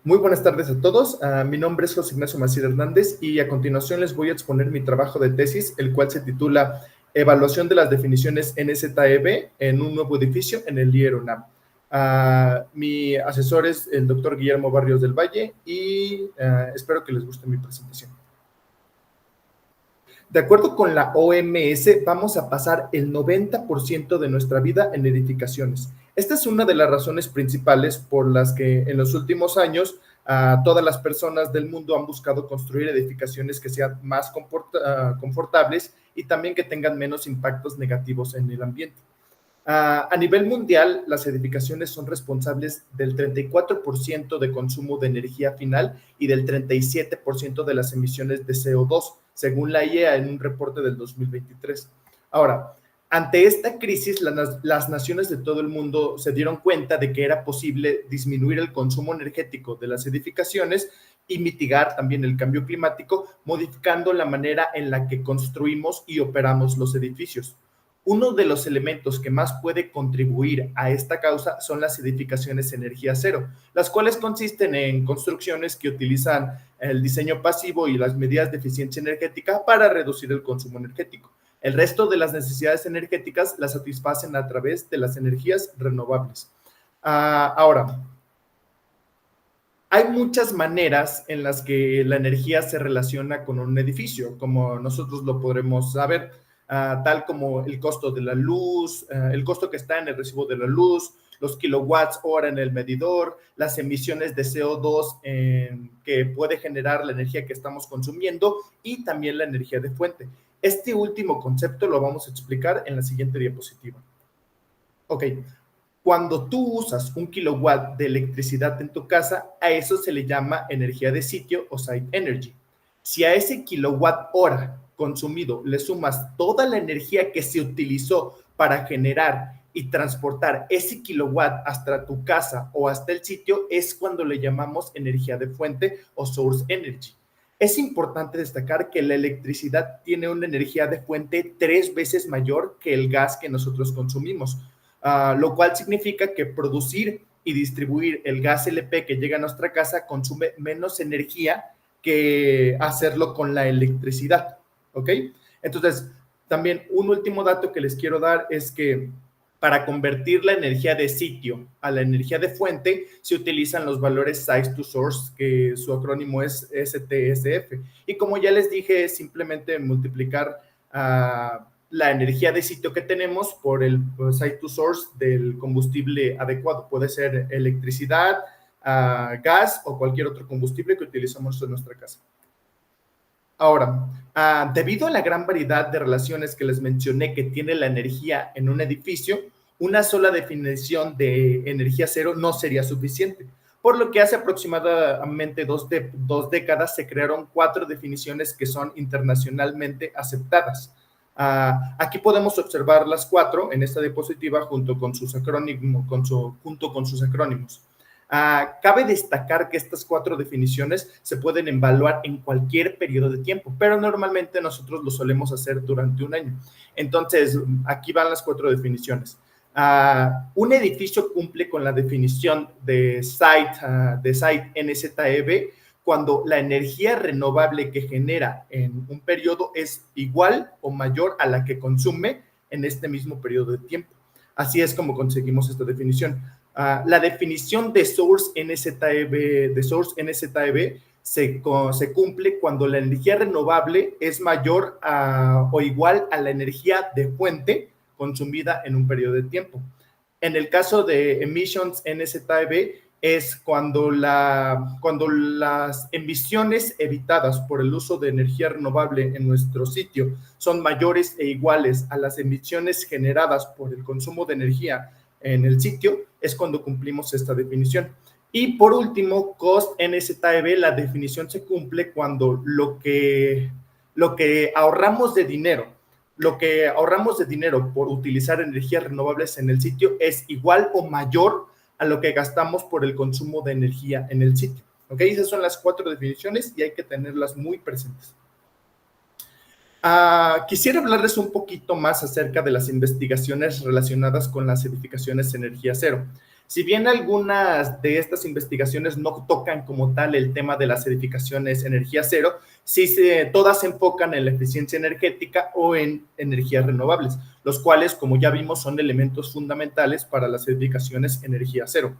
Muy buenas tardes a todos. Mi nombre es José Ignacio Macías Hernández y a continuación les voy a exponer mi trabajo de tesis, el cual se titula Evaluación de las definiciones NZEB en un nuevo edificio en el IER UNAM. Mi asesor es el doctor Guillermo Barrios del Valle y espero que les guste mi presentación. De acuerdo con la OMS, vamos a pasar el 90% de nuestra vida en edificaciones. Esta es una de las razones principales por las que en los últimos años todas las personas del mundo han buscado construir edificaciones que sean más confortables y también que tengan menos impactos negativos en el ambiente. A nivel mundial, las edificaciones son responsables del 34% de consumo de energía final y del 37% de las emisiones de CO2, según la IEA en un reporte del 2023. Ahora, ante esta crisis, las naciones de todo el mundo se dieron cuenta de que era posible disminuir el consumo energético de las edificaciones y mitigar también el cambio climático, modificando la manera en la que construimos y operamos los edificios. Uno de los elementos que más puede contribuir a esta causa son las edificaciones energía cero, las cuales consisten en construcciones que utilizan el diseño pasivo y las medidas de eficiencia energética para reducir el consumo energético. El resto de las necesidades energéticas las satisfacen a través de las energías renovables. Ahora, hay muchas maneras en las que la energía se relaciona con un edificio, como nosotros lo podremos saber, tal como el costo de la luz, el costo que está en el recibo de la luz, los kilowatts hora en el medidor, las emisiones de CO2 que puede generar la energía que estamos consumiendo y también la energía de fuente. Este último concepto lo vamos a explicar en la siguiente diapositiva. Ok. Cuando tú usas un kilowatt de electricidad en tu casa, a eso se le llama energía de sitio o site energy. Si a ese kilowatt hora consumido le sumas toda la energía que se utilizó para generar y transportar ese kilowatt hasta tu casa o hasta el sitio, es cuando le llamamos energía de fuente o source energy. Es importante destacar que la electricidad tiene una energía de fuente 3 veces mayor que el gas que nosotros consumimos. Lo cual significa que producir y distribuir el gas LP que llega a nuestra casa consume menos energía que hacerlo con la electricidad, ¿ok? Entonces, también un último dato que les quiero dar es que para convertir la energía de sitio a la energía de fuente, se utilizan los valores Size to Source, que su acrónimo es STSF. Y como ya les dije, es simplemente multiplicar la energía de sitio que tenemos por el site to source del combustible adecuado. Puede ser electricidad, gas o cualquier otro combustible que utilizamos en nuestra casa. Ahora, debido a la gran variedad de relaciones que les mencioné que tiene la energía en un edificio, una sola definición de energía cero no sería suficiente, por lo que hace aproximadamente dos décadas se crearon 4 definiciones que son internacionalmente aceptadas. Aquí podemos observar las 4 en esta diapositiva junto con sus acrónimos. Cabe destacar que estas 4 definiciones se pueden evaluar en cualquier periodo de tiempo, pero normalmente nosotros lo solemos hacer durante un año. Entonces, aquí van las 4 definiciones. Un edificio cumple con la definición de site NZEB cuando la energía renovable que genera en un periodo es igual o mayor a la que consume en este mismo periodo de tiempo. Así es como conseguimos esta definición. La definición de Source NZEB se cumple cuando la energía renovable es mayor o igual a la energía de fuente consumida en un periodo de tiempo. En el caso de Emissions NZEB, es cuando las emisiones evitadas por el uso de energía renovable en nuestro sitio son mayores e iguales a las emisiones generadas por el consumo de energía en el sitio, es cuando cumplimos esta definición. Y por último, Cost NZEB, la definición se cumple cuando lo que ahorramos de dinero por utilizar energías renovables en el sitio es igual o mayor a lo que gastamos por el consumo de energía en el sitio. ¿Ok? Esas son las 4 definiciones y hay que tenerlas muy presentes. Quisiera hablarles un poquito más acerca de las investigaciones relacionadas con las edificaciones energía cero. Si bien algunas de estas investigaciones no tocan como tal el tema de las edificaciones energía cero, todas se enfocan en la eficiencia energética o en energías renovables, los cuales, como ya vimos, son elementos fundamentales para las edificaciones energía cero.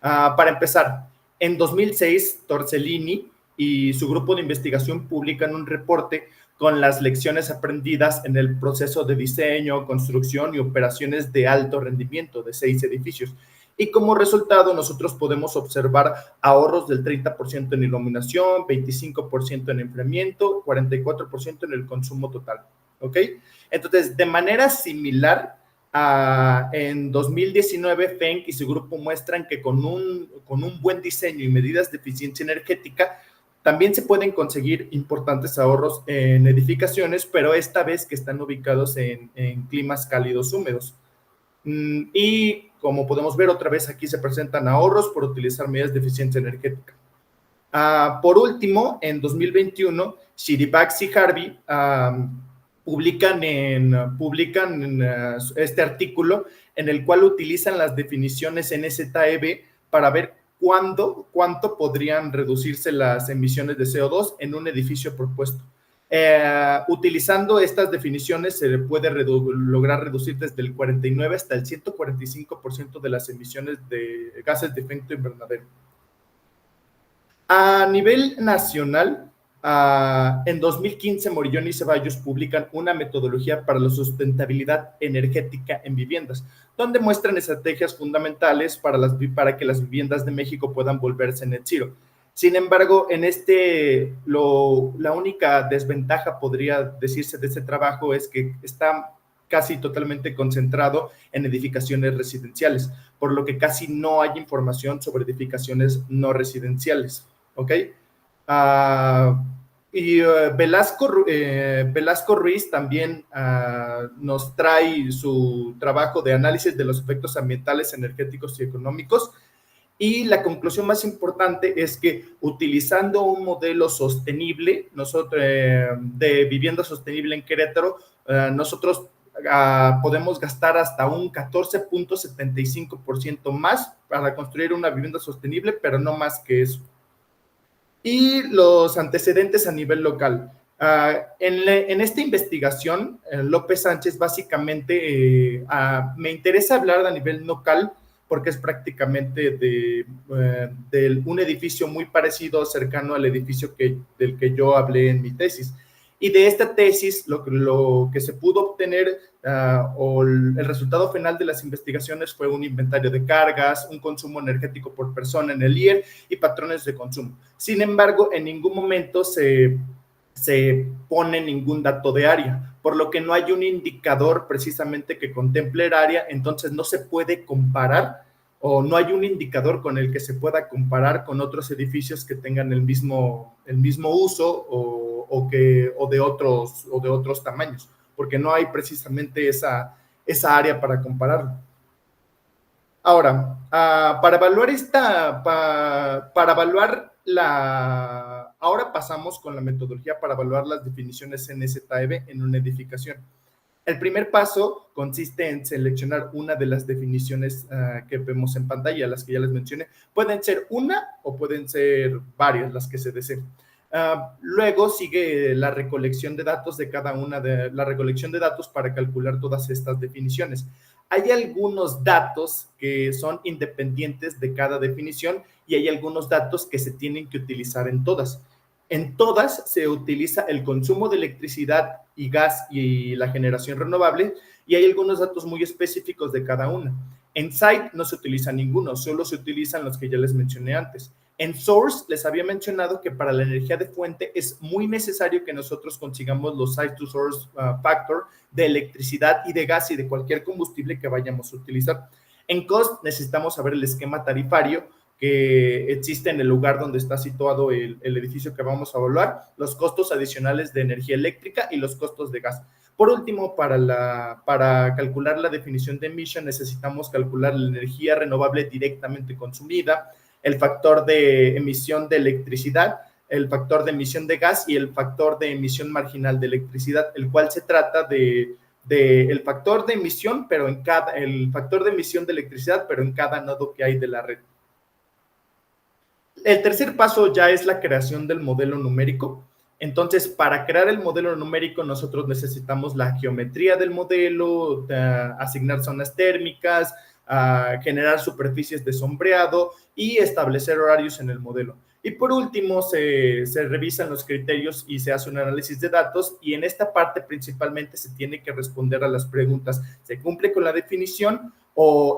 Para empezar, en 2006, Torsellini y su grupo de investigación publican un reporte con las lecciones aprendidas en el proceso de diseño, construcción y operaciones de alto rendimiento de 6 edificios. Y como resultado, nosotros podemos observar ahorros del 30% en iluminación, 25% en enfriamiento, 44% en el consumo total. ¿Ok? Entonces, de manera similar, en 2019, Feng y su grupo muestran que con un buen diseño y medidas de eficiencia energética, también se pueden conseguir importantes ahorros en edificaciones, pero esta vez que están ubicados en climas cálidos húmedos. Y como podemos ver otra vez, aquí se presentan ahorros por utilizar medidas de eficiencia energética. Por último, en 2021, Shiribax y Harvey publican este artículo en el cual utilizan las definiciones NZEB para ver cuánto podrían reducirse las emisiones de CO2 en un edificio propuesto. Utilizando estas definiciones se puede lograr reducir desde el 49 hasta el 145% de las emisiones de gases de efecto invernadero. A nivel nacional, en 2015, Morillón y Ceballos publican una metodología para la sustentabilidad energética en viviendas, donde muestran estrategias fundamentales para que las viviendas de México puedan volverse net zero. Sin embargo, la única desventaja, podría decirse, de este trabajo es que está casi totalmente concentrado en edificaciones residenciales, por lo que casi no hay información sobre edificaciones no residenciales. ¿Ok? Velasco Ruiz también nos trae su trabajo de análisis de los efectos ambientales, energéticos y económicos. Y la conclusión más importante es que utilizando un modelo sostenible, de vivienda sostenible en Querétaro, nosotros podemos gastar hasta un 14.75% más para construir una vivienda sostenible, pero no más que eso. Y los antecedentes a nivel local. En esta investigación, López Sánchez básicamente me interesa hablar a nivel local porque es prácticamente de un edificio muy parecido, cercano al edificio del que yo hablé en mi tesis. Y de esta tesis, lo que se pudo obtener o el resultado final de las investigaciones fue un inventario de cargas, un consumo energético por persona en el IER y patrones de consumo. Sin embargo, en ningún momento se pone ningún dato de área, por lo que no hay un indicador precisamente que contemple el área, entonces no se puede comparar o no hay un indicador con el que se pueda comparar con otros edificios que tengan el mismo uso o de otros tamaños, porque no hay precisamente esa área para compararlo. Ahora, para evaluar ahora pasamos con la metodología para evaluar las definiciones NZEB en una edificación. El primer paso consiste en seleccionar una de las definiciones que vemos en pantalla, las que ya les mencioné. Pueden ser una o pueden ser varias las que se deseen. Luego sigue la recolección de datos la recolección de datos para calcular todas estas definiciones. Hay algunos datos que son independientes de cada definición y hay algunos datos que se tienen que utilizar en todas. En todas se utiliza el consumo de electricidad y gas y la generación renovable, y hay algunos datos muy específicos de cada una. En Site no se utiliza ninguno, solo se utilizan los que ya les mencioné antes. En Source les había mencionado que para la energía de fuente es muy necesario que nosotros consigamos los Site to Source Factor de electricidad y de gas y de cualquier combustible que vayamos a utilizar. En Cost necesitamos saber el esquema tarifario que existe en el lugar donde está situado el edificio que vamos a evaluar, los costos adicionales de energía eléctrica y los costos de gas. Por último, para calcular la definición de emission, necesitamos calcular la energía renovable directamente consumida, el factor de emisión de electricidad, el factor de emisión de gas y el factor de emisión marginal de electricidad, el cual se trata de del factor de emisión, pero el factor de emisión de electricidad, pero en cada nodo que hay de la red. El tercer paso ya es la creación del modelo numérico. Entonces, para crear el modelo numérico, nosotros necesitamos la geometría del modelo, asignar zonas térmicas, generar superficies de sombreado y establecer horarios en el modelo. Y por último, se revisan los criterios y se hace un análisis de datos, y en esta parte principalmente se tiene que responder a las preguntas: ¿se cumple con la definición?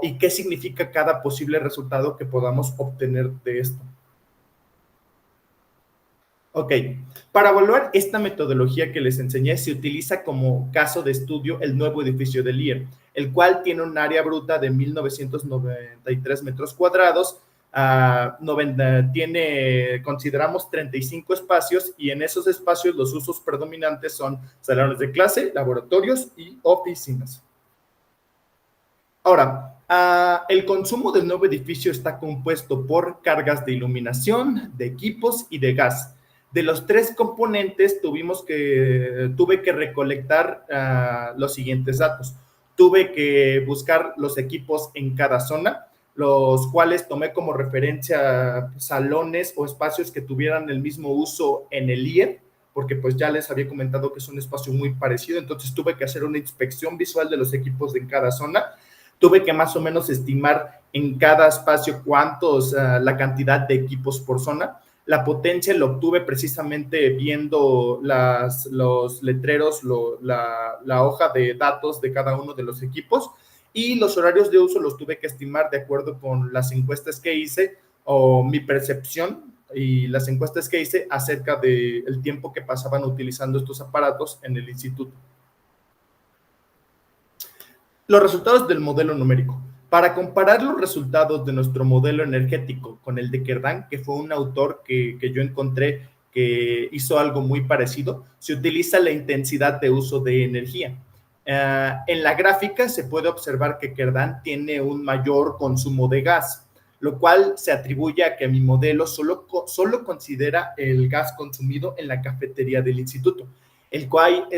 ¿Y qué significa cada posible resultado que podamos obtener de esto? Ok, para evaluar esta metodología que les enseñé, se utiliza como caso de estudio el nuevo edificio del IER, el cual tiene un área bruta de 1.993 metros cuadrados, consideramos 35 espacios, y en esos espacios los usos predominantes son salones de clase, laboratorios y oficinas. Ahora, el consumo del nuevo edificio está compuesto por cargas de iluminación, de equipos y de gas. De los tres componentes tuve que recolectar los siguientes datos. Tuve que buscar los equipos en cada zona, los cuales tomé como referencia salones o espacios que tuvieran el mismo uso en el IER, porque pues ya les había comentado que es un espacio muy parecido. Entonces tuve que hacer una inspección visual de los equipos en cada zona. Tuve que más o menos estimar en cada espacio la cantidad de equipos por zona. La potencia lo obtuve precisamente viendo los letreros, la hoja de datos de cada uno de los equipos, y los horarios de uso los tuve que estimar de acuerdo con las encuestas que hice, o mi percepción y las encuestas que hice acerca del tiempo que pasaban utilizando estos aparatos en el instituto. Los resultados del modelo numérico. Para comparar los resultados de nuestro modelo energético con el de Kerdán, que fue un autor que yo encontré que hizo algo muy parecido, se utiliza la intensidad de uso de energía. En la gráfica se puede observar que Kerdán tiene un mayor consumo de gas, lo cual se atribuye a que mi modelo solo considera el gas consumido en la cafetería del instituto, el cual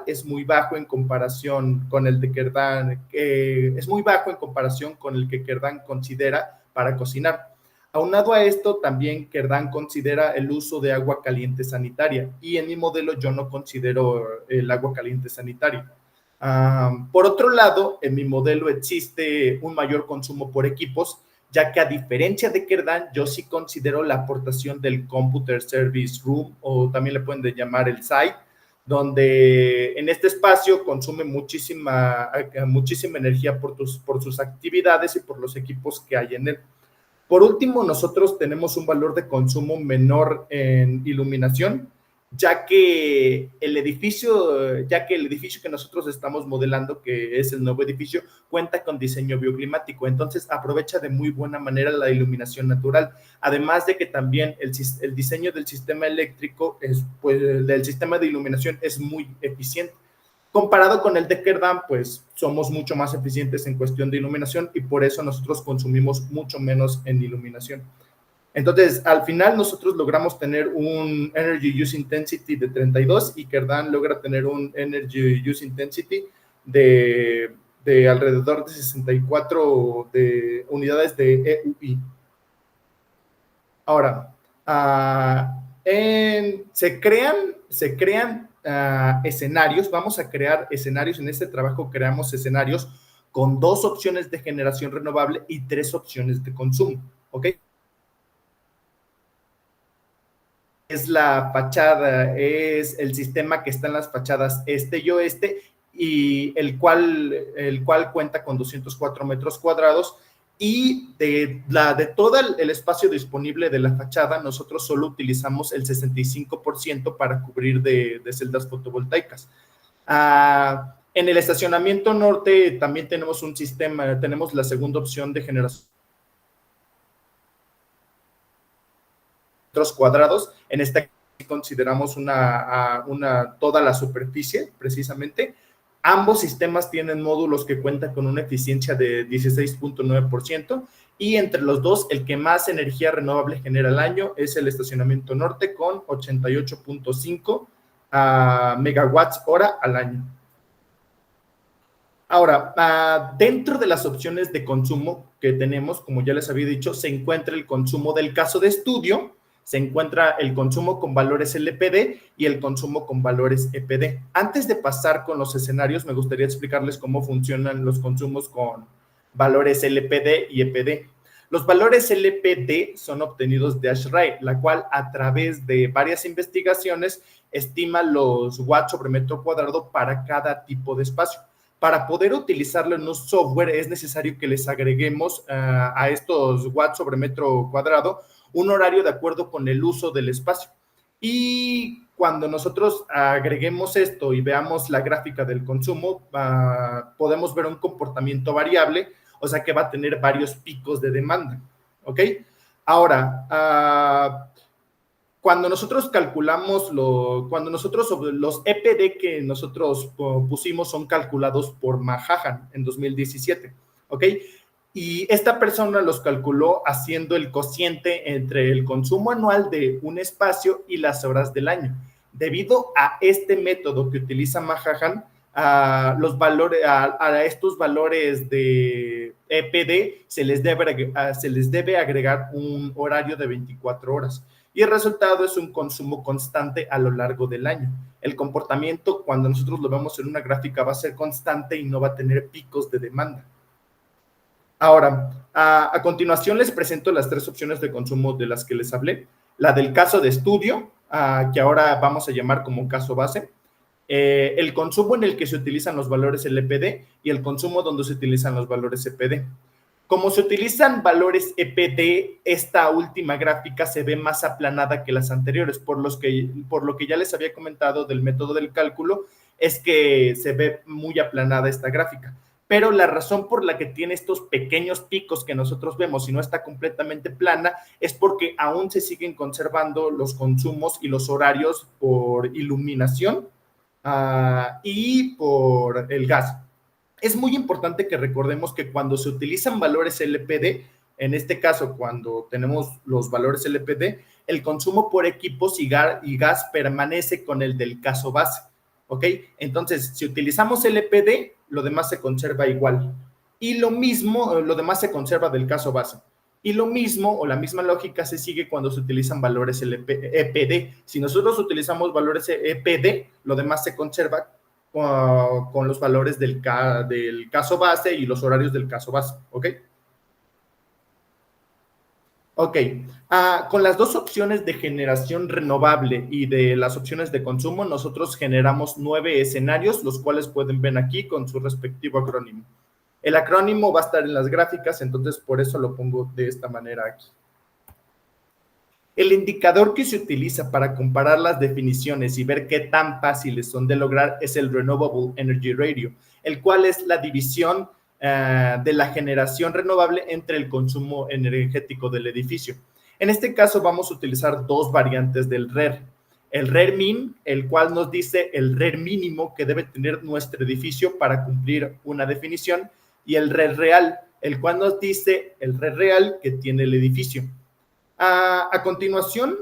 es muy bajo en comparación con el de Kerdán, es muy bajo en comparación con el que Kerdán considera para cocinar. Aunado a esto, también Kerdán considera el uso de agua caliente sanitaria, y en mi modelo yo no considero el agua caliente sanitaria. Por otro lado, en mi modelo existe un mayor consumo por equipos, ya que a diferencia de Kerdán, yo sí considero la aportación del Computer Service Room, o también le pueden llamar el site, donde en este espacio consume muchísima energía por sus actividades y por los equipos que hay en él. Por último, nosotros tenemos un valor de consumo menor en iluminación, ya que el edificio que nosotros estamos modelando, que es el nuevo edificio, cuenta con diseño bioclimático, entonces aprovecha de muy buena manera la iluminación natural, además de que también el diseño del sistema eléctrico, del sistema de iluminación, es muy eficiente. Comparado con el de Kerdán, pues somos mucho más eficientes en cuestión de iluminación, y por eso nosotros consumimos mucho menos en iluminación. Entonces, al final nosotros logramos tener un Energy Use Intensity de 32, y Kerdán logra tener un Energy Use Intensity de alrededor de 64 unidades de EUI. Ahora, se crean escenarios. Vamos a crear escenarios. En este trabajo creamos escenarios con 2 opciones de generación renovable y 3 opciones de consumo, ¿ok? Es la fachada, es el sistema que está en las fachadas este y oeste, y el cual cuenta con 204 metros cuadrados, y de todo el espacio disponible de la fachada, nosotros solo utilizamos el 65% para cubrir de celdas fotovoltaicas. En el estacionamiento norte también tenemos un sistema, tenemos la segunda opción de generación metros cuadrados. En esta consideramos toda la superficie, precisamente. Ambos sistemas tienen módulos que cuentan con una eficiencia de 16.9%, y entre los dos, el que más energía renovable genera al año es el estacionamiento norte, con 88.5 megawatts hora al año. Ahora, dentro de las opciones de consumo que tenemos, como ya les había dicho, se encuentra el consumo del caso de estudio, se encuentra el consumo con valores LPD y el consumo con valores EPD. Antes de pasar con los escenarios, me gustaría explicarles cómo funcionan los consumos con valores LPD y EPD. Los valores LPD son obtenidos de AshRay, la cual a través de varias investigaciones estima los watts sobre metro cuadrado para cada tipo de espacio. Para poder utilizarlo en un software es necesario que les agreguemos a estos watts sobre metro cuadrado un horario de acuerdo con el uso del espacio. Y cuando nosotros agreguemos esto y veamos la gráfica del consumo, podemos ver un comportamiento variable, o sea que va a tener varios picos de demanda, ¿ok? Ahora, cuando nosotros calculamos los EPD que nosotros pusimos son calculados por Mahajan en 2017, ¿ok? Y esta persona los calculó haciendo el cociente entre el consumo anual de un espacio y las horas del año. Debido a este método que utiliza Mahajan, a estos valores de EPD se les debe agregar un horario de 24 horas y el resultado es un consumo constante a lo largo del año. El comportamiento, cuando nosotros lo vemos en una gráfica, va a ser constante y no va a tener picos de demanda. Ahora, a continuación les presento las tres opciones de consumo de las que les hablé. La del caso de estudio, que ahora vamos a llamar como caso base, el consumo en el que se utilizan los valores LPD y el consumo donde se utilizan los valores EPD. Como se utilizan valores EPD, esta última gráfica se ve más aplanada que las anteriores, por lo que ya les había comentado del método del cálculo, es que se ve muy aplanada esta gráfica. Pero la razón por la que tiene estos pequeños picos que nosotros vemos y no está completamente plana es porque aún se siguen conservando los consumos y los horarios por iluminación y por el gas. Es muy importante que recordemos que cuando se utilizan valores LPD, en este caso cuando tenemos los valores LPD, el consumo por equipos y gas permanece con el del caso base, ¿ok? Entonces, si utilizamos LPD, lo demás se conserva igual. Y lo mismo, lo demás se conserva del caso base. Y lo mismo o la misma lógica se sigue cuando se utilizan valores EPD. Si nosotros utilizamos valores EPD, lo demás se conserva con los valores del caso base y los horarios del caso base, ¿ok? Ok, con las dos opciones de generación renovable y de las opciones de consumo, nosotros generamos 9 escenarios, los cuales pueden ver aquí con su respectivo acrónimo. El acrónimo va a estar en las gráficas, entonces por eso lo pongo de esta manera aquí. El indicador que se utiliza para comparar las definiciones y ver qué tan fáciles son de lograr es el Renewable Energy Ratio, el cual es la división de la generación renovable entre el consumo energético del edificio. En este caso vamos a utilizar dos variantes del RER. El RER min, el cual nos dice el RER mínimo que debe tener nuestro edificio para cumplir una definición, y el RER real, el cual nos dice el RER real que tiene el edificio. A continuación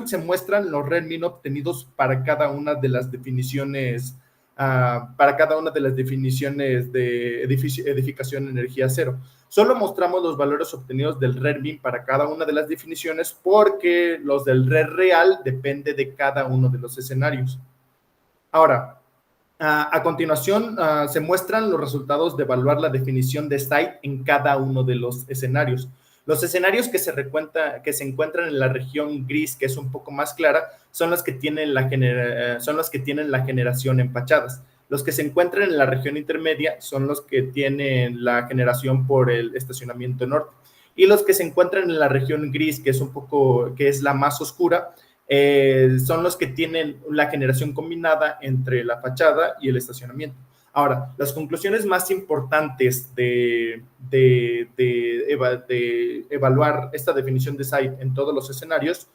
se muestran los RER-min obtenidos para cada una de las definiciones de edificación energía cero. Solo mostramos los valores obtenidos del RER-min para cada una de las definiciones porque los del RER real depende de cada uno de los escenarios. Ahora, a continuación, se muestran los resultados de evaluar la definición de site en cada uno de los escenarios. Los escenarios que se encuentran en la región gris, que es un poco más clara, son los que tienen la generación en fachadas. Los que se encuentran en la región intermedia son los que tienen la generación por el estacionamiento norte. Y los que se encuentran en la región gris, que es la más oscura, son los que tienen la generación combinada entre la fachada y el estacionamiento. Ahora, las conclusiones más importantes de evaluar esta definición de site en todos los escenarios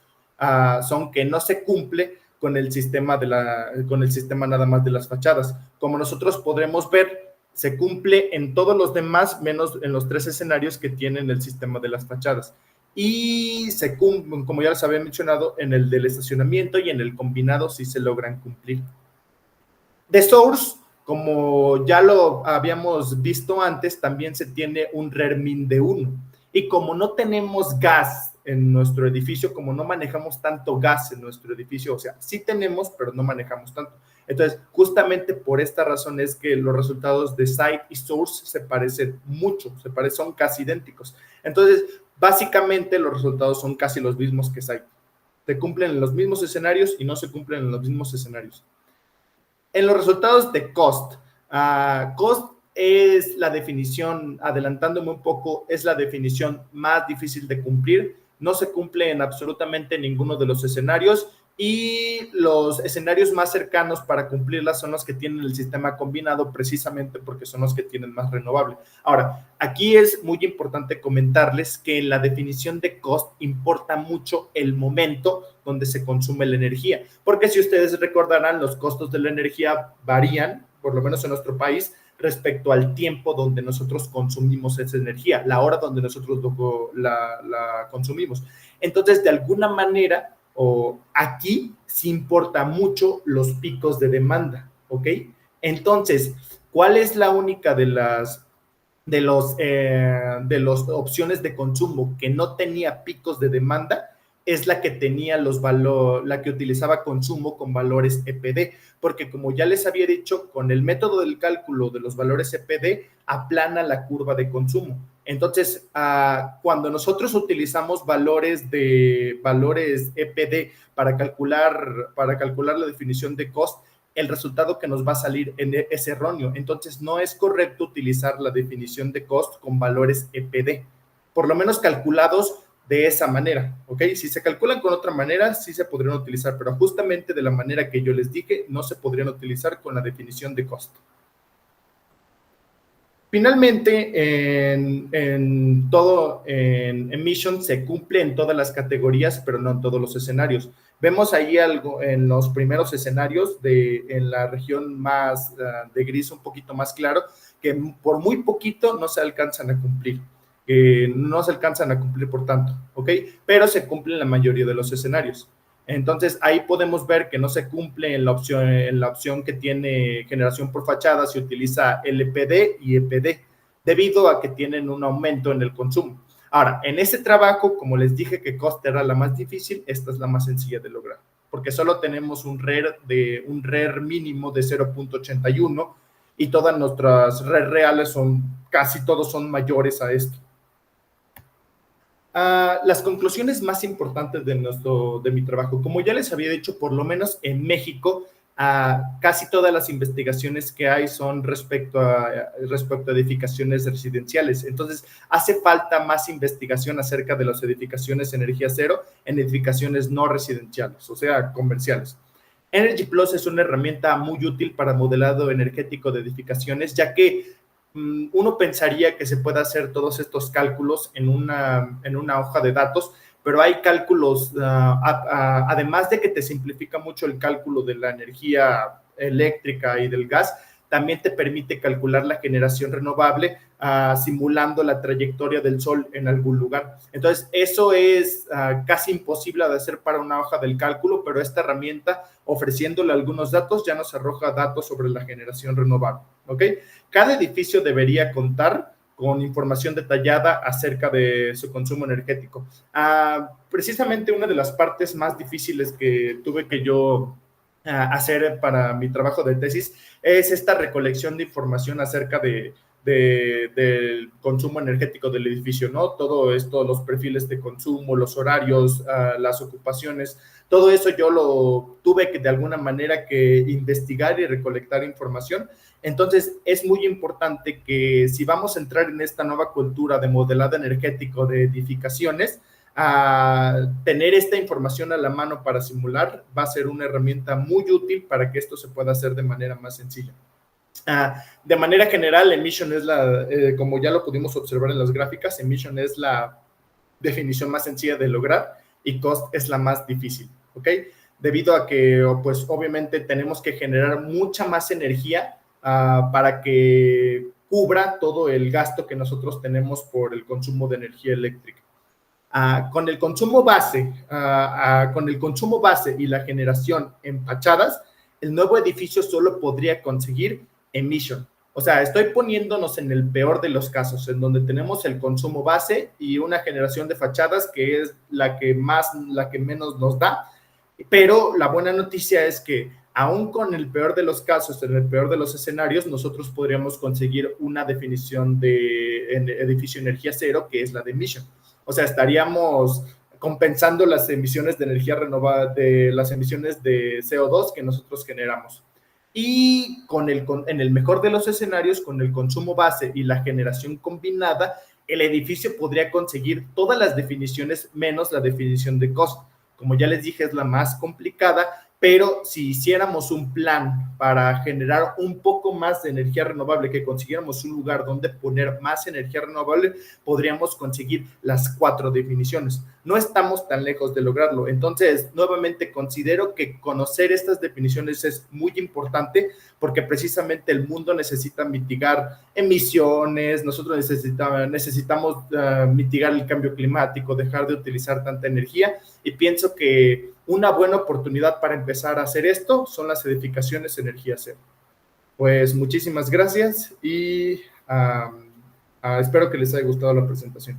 son que no se cumple con el sistema nada más de las fachadas. Como nosotros podremos ver, se cumple en todos los demás, menos en los 3 escenarios que tienen el sistema de las fachadas. Y se cumple, como ya les había mencionado, en el del estacionamiento y en el combinado sí se logran cumplir. The Source Como ya lo habíamos visto antes, también se tiene un RERMIN de 1. Y como no tenemos gas en nuestro edificio, como no manejamos tanto gas en nuestro edificio, o sea, sí tenemos, pero no manejamos tanto. Entonces, justamente por esta razón es que los resultados de site y source se parecen mucho, son casi idénticos. Entonces, básicamente los resultados son casi los mismos que site. Se cumplen en los mismos escenarios y no se cumplen en los mismos escenarios. En los resultados de cost, cost es la definición, adelantándome un poco, es la definición más difícil de cumplir. No se cumple en absolutamente ninguno de los escenarios y los escenarios más cercanos para cumplirla son los que tienen el sistema combinado, precisamente porque son los que tienen más renovable. Ahora, aquí es muy importante comentarles que en la definición de cost importa mucho el momento donde se consume la energía, porque si ustedes recordarán, los costos de la energía varían, por lo menos en nuestro país, respecto al tiempo donde nosotros consumimos esa energía, la hora donde nosotros la consumimos. Entonces, de alguna manera, aquí sí importa mucho los picos de demanda, ¿ok? Entonces, ¿cuál es la única de las opciones de consumo que no tenía picos de demanda? Es la que tenía la que utilizaba consumo con valores EPD, porque como ya les había dicho, con el método del cálculo de los valores EPD aplana la curva de consumo. Entonces, cuando nosotros utilizamos valores EPD para calcular la definición de cost, el resultado que nos va a salir es erróneo. Entonces, no es correcto utilizar la definición de cost con valores EPD, por lo menos calculados de esa manera, ¿ok? Si se calculan con otra manera, sí se podrían utilizar, pero justamente de la manera que yo les dije, no se podrían utilizar con la definición de cost. Finalmente, en Mission se cumple en todas las categorías, pero no en todos los escenarios. Vemos ahí algo en los primeros escenarios, en la región más de gris, un poquito más claro, que por muy poquito no se alcanzan a cumplir. No se alcanzan a cumplir por tanto, ¿ok? Pero se cumple en la mayoría de los escenarios. Entonces, ahí podemos ver que no se cumple en la opción que tiene generación por fachada, se utiliza LPD y EPD, debido a que tienen un aumento en el consumo. Ahora, en ese trabajo, como les dije que cost era la más difícil, esta es la más sencilla de lograr, porque solo tenemos un RER mínimo de 0.81 y todas nuestras RER reales casi todos son mayores a esto. Las conclusiones más importantes de mi trabajo. Como ya les había dicho, por lo menos en México, casi todas las investigaciones que hay son respecto a edificaciones residenciales. Entonces, hace falta más investigación acerca de las edificaciones energía cero en edificaciones no residenciales, o sea, comerciales. Energy Plus es una herramienta muy útil para modelado energético de edificaciones, ya que uno pensaría que se puede hacer todos estos cálculos en una hoja de datos, pero hay cálculos, además de que te simplifica mucho el cálculo de la energía eléctrica y del gas, también te permite calcular la generación renovable simulando la trayectoria del sol en algún lugar. Entonces, eso es casi imposible de hacer para una hoja del cálculo, pero esta herramienta, ofreciéndole algunos datos, ya nos arroja datos sobre la generación renovable, ¿ok? Cada edificio debería contar con información detallada acerca de su consumo energético. Precisamente una de las partes más difíciles que tuve que yo hacer para mi trabajo de tesis es esta recolección de información acerca del consumo energético del edificio, ¿no? Todo esto, los perfiles de consumo, los horarios, las ocupaciones, todo eso yo lo tuve que de alguna manera que investigar y recolectar información. Entonces, es muy importante que si vamos a entrar en esta nueva cultura de modelado energético de edificaciones, tener esta información a la mano para simular va a ser una herramienta muy útil para que esto se pueda hacer de manera más sencilla. De manera general, Emission es como ya lo pudimos observar en las gráficas, Emission es la definición más sencilla de lograr y Cost es la más difícil, ¿ok? Debido a que, pues, obviamente tenemos que generar mucha más energía para que cubra todo el gasto que nosotros tenemos por el consumo de energía eléctrica. Con el consumo base y la generación en fachadas, el nuevo edificio solo podría conseguir emission. O sea, estoy poniéndonos en el peor de los casos, en donde tenemos el consumo base y una generación de fachadas que es la que menos nos da. Pero la buena noticia es que aún con el peor de los casos, en el peor de los escenarios, nosotros podríamos conseguir una definición de edificio energía cero, que es la de emission. O sea, estaríamos compensando las emisiones de energía renovable, de las emisiones de CO2 que nosotros generamos. Y en el mejor de los escenarios, con el consumo base y la generación combinada, el edificio podría conseguir todas las definiciones menos la definición de costo. Como ya les dije, es la más complicada, pero si hiciéramos un plan para generar un poco más de energía renovable, que consiguiéramos un lugar donde poner más energía renovable, podríamos conseguir las 4 definiciones. No estamos tan lejos de lograrlo. Entonces, nuevamente considero que conocer estas definiciones es muy importante porque precisamente el mundo necesita mitigar emisiones, nosotros necesitamos mitigar el cambio climático, dejar de utilizar tanta energía, y pienso que una buena oportunidad para empezar a hacer esto son las edificaciones energía cero. Pues muchísimas gracias y espero que les haya gustado la presentación.